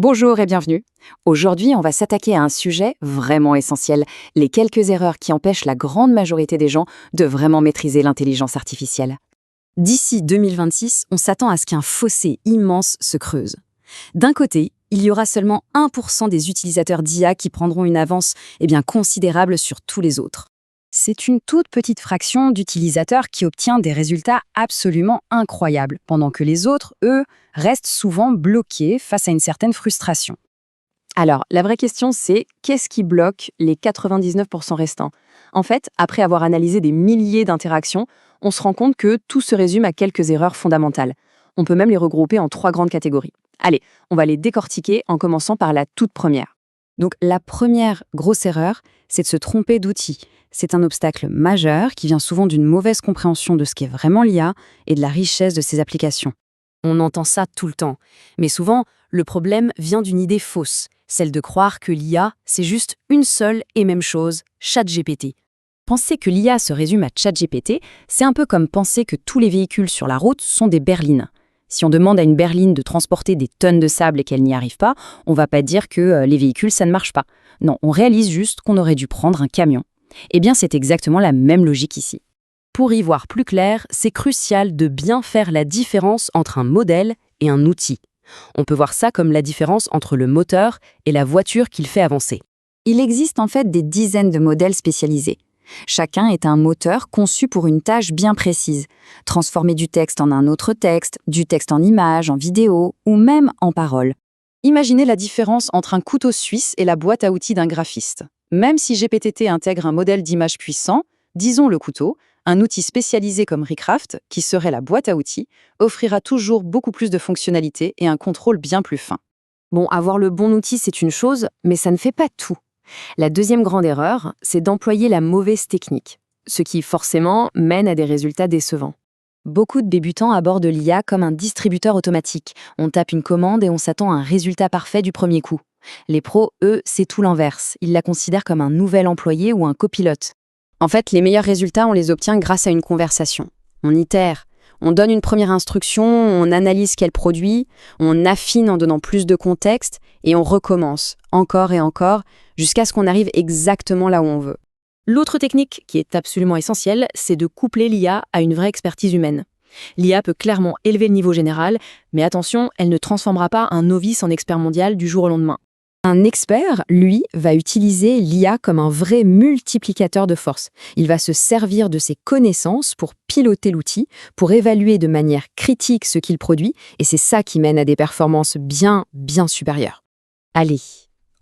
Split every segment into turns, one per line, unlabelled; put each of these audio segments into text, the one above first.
Bonjour et bienvenue. Aujourd'hui, on va s'attaquer à un sujet vraiment essentiel, les quelques erreurs qui empêchent la grande majorité des gens de vraiment maîtriser l'intelligence artificielle. D'ici 2026, on s'attend à ce qu'un fossé immense se creuse. D'un côté, il y aura seulement 1% des utilisateurs d'IA qui prendront une avance considérable sur tous les autres. C'est une toute petite fraction d'utilisateurs qui obtient des résultats absolument incroyables, pendant que les autres, eux, restent souvent bloqués face à une certaine frustration. Alors, la vraie question, c'est qu'est-ce qui bloque les 99% restants? En fait, après avoir analysé des milliers d'interactions, on se rend compte que tout se résume à quelques erreurs fondamentales. On peut même les regrouper en 3 grandes catégories. Allez, on va les décortiquer en commençant par la toute première. Donc, la première grosse erreur, c'est de se tromper d'outil. C'est un obstacle majeur qui vient souvent d'une mauvaise compréhension de ce qu'est vraiment l'IA et de la richesse de ses applications. On entend ça tout le temps, mais souvent, le problème vient d'une idée fausse, celle de croire que l'IA, c'est juste une seule et même chose, ChatGPT. Penser que l'IA se résume à ChatGPT, c'est un peu comme penser que tous les véhicules sur la route sont des berlines. Si on demande à une berline de transporter des tonnes de sable et qu'elle n'y arrive pas, on va pas dire que les véhicules, ça ne marche pas. Non, on réalise juste qu'on aurait dû prendre un camion. Eh bien, c'est exactement la même logique ici. Pour y voir plus clair, c'est crucial de bien faire la différence entre un modèle et un outil. On peut voir ça comme la différence entre le moteur et la voiture qu'il fait avancer. Il existe en fait des dizaines de modèles spécialisés. Chacun est un moteur conçu pour une tâche bien précise. Transformer du texte en un autre texte, du texte en image, en vidéo ou même en parole. Imaginez la différence entre un couteau suisse et la boîte à outils d'un graphiste. Même si GPT intègre un modèle d'image puissant, disons le couteau, un outil spécialisé comme Recraft, qui serait la boîte à outils, offrira toujours beaucoup plus de fonctionnalités et un contrôle bien plus fin. Bon, avoir le bon outil, c'est une chose, mais ça ne fait pas tout. La deuxième grande erreur, c'est d'employer la mauvaise technique, ce qui forcément mène à des résultats décevants. Beaucoup de débutants abordent l'IA comme un distributeur automatique. On tape une commande et on s'attend à un résultat parfait du premier coup. Les pros, eux, c'est tout l'inverse. Ils la considèrent comme un nouvel employé ou un copilote. En fait, les meilleurs résultats, on les obtient grâce à une conversation. On itère, on donne une première instruction, on analyse ce qu'elle produit, on affine en donnant plus de contexte et on recommence, encore et encore, jusqu'à ce qu'on arrive exactement là où on veut. L'autre technique qui est absolument essentielle, c'est de coupler l'IA à une vraie expertise humaine. L'IA peut clairement élever le niveau général, mais attention, elle ne transformera pas un novice en expert mondial du jour au lendemain. Un expert, lui, va utiliser l'IA comme un vrai multiplicateur de force. Il va se servir de ses connaissances pour piloter l'outil, pour évaluer de manière critique ce qu'il produit, et c'est ça qui mène à des performances bien supérieures. Allez,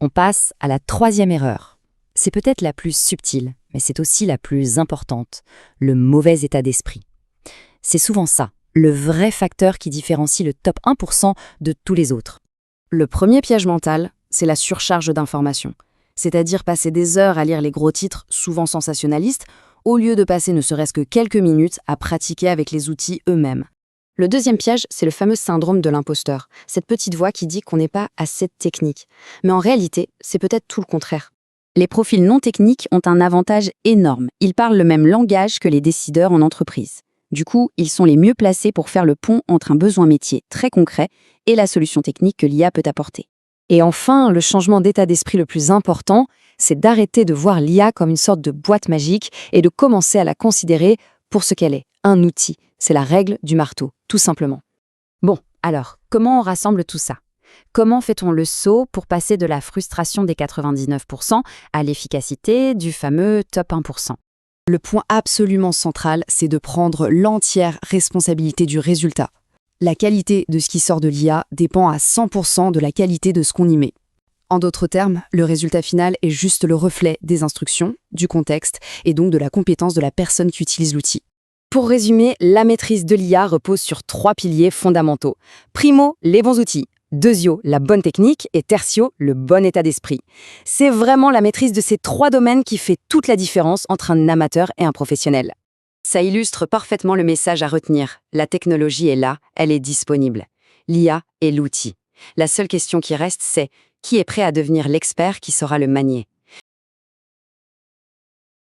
on passe à la troisième erreur. C'est peut-être la plus subtile, mais c'est aussi la plus importante, le mauvais état d'esprit. C'est souvent ça, le vrai facteur qui différencie le top 1% de tous les autres. Le premier piège mental, c'est la surcharge d'informations, c'est-à-dire passer des heures à lire les gros titres, souvent sensationnalistes, au lieu de passer ne serait-ce que quelques minutes à pratiquer avec les outils eux-mêmes. Le deuxième piège, c'est le fameux syndrome de l'imposteur, cette petite voix qui dit qu'on n'est pas assez technique. Mais en réalité, c'est peut-être tout le contraire. Les profils non techniques ont un avantage énorme, ils parlent le même langage que les décideurs en entreprise. Du coup, ils sont les mieux placés pour faire le pont entre un besoin métier très concret et la solution technique que l'IA peut apporter. Et enfin, le changement d'état d'esprit le plus important, c'est d'arrêter de voir l'IA comme une sorte de boîte magique et de commencer à la considérer pour ce qu'elle est, un outil. C'est la règle du marteau, tout simplement. Bon, alors, comment on rassemble tout ça? Comment fait-on le saut pour passer de la frustration des 99% à l'efficacité du fameux top 1%? Le point absolument central, c'est de prendre l'entière responsabilité du résultat. La qualité de ce qui sort de l'IA dépend à 100% de la qualité de ce qu'on y met. En d'autres termes, le résultat final est juste le reflet des instructions, du contexte et donc de la compétence de la personne qui utilise l'outil. Pour résumer, la maîtrise de l'IA repose sur 3 piliers fondamentaux. Primo, les bons outils. Deuxio, la bonne technique. Et tertio, le bon état d'esprit. C'est vraiment la maîtrise de ces 3 domaines qui fait toute la différence entre un amateur et un professionnel. Ça illustre parfaitement le message à retenir. La technologie est là, elle est disponible. L'IA est l'outil. La seule question qui reste, c'est qui est prêt à devenir l'expert qui saura le manier?